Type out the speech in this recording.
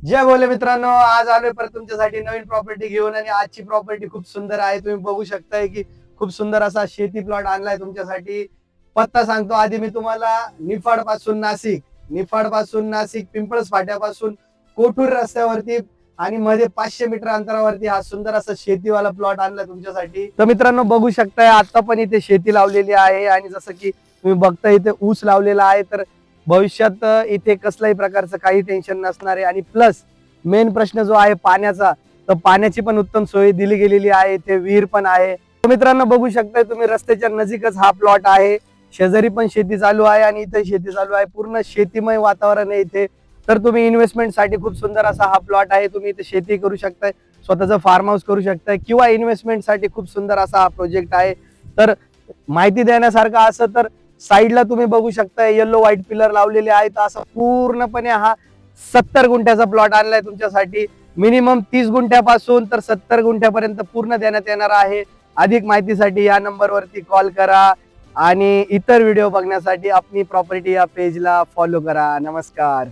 जय बोले मित्रांनो, आज आलोय परत तुमच्यासाठी नवीन प्रॉपर्टी घेऊन आणि आजची प्रॉपर्टी खूप सुंदर आहे. तुम्ही बघू शकताय की खूप सुंदर असा शेती प्लॉट आणलाय तुमच्यासाठी. पत्ता सांगतो आधी मी तुम्हाला. निफाड पासून नाशिक पिंपळस फाट्यापासून कोठूर रस्त्यावरती आणि मध्ये 500 मीटर अंतरावरती हा सुंदर असा शेतीवाला प्लॉट आणलाय तुमच्यासाठी. तर मित्रांनो बघू शकताय आता पण इथे शेती लावलेली आहे आणि जसं की तुम्ही बघताय इथे ऊस लावलेला आहे. तर भविष्यात इथे कसल्याही प्रकारचं काही टेन्शन नसणार आहे आणि प्लस मेन प्रश्न जो आहे पाण्याचा, तर पाण्याची पण उत्तम सोय दिली गेलेली आहे. इथे विहीर पण आहे. तर मित्रांनो बघू शकताय तुम्ही रस्त्याच्या नजीकच हा प्लॉट आहे. शेजारी पण शेती चालू आहे आणि इथे शेती चालू आहे. पूर्ण शेतीमय वातावरण आहे इथे. तर तुम्ही इन्व्हेस्टमेंट साठी खूप सुंदर असा हा प्लॉट आहे. तुम्ही इथे शेती करू शकताय, स्वतःचं फार्म हाऊस करू शकताय किंवा इन्व्हेस्टमेंट साठी खूप सुंदर असा हा प्रोजेक्ट आहे. तर माहिती देण्यासारखं असं तर साईडला तुम्ही बघू शकता येलो व्हाईट पिलर लावलेले आहेत. असं पूर्णपणे हा 70 गुंठ्याचा प्लॉट आणलाय तुमच्यासाठी. मिनिमम 30 गुंठ्यापासून तर 70 गुंठ्यापर्यंत पूर्ण देण्यात येणार आहे. अधिक माहितीसाठी या नंबरवरती कॉल करा आणि इतर व्हिडिओ बघण्यासाठी आपली प्रॉपर्टी या पेजला फॉलो करा. नमस्कार.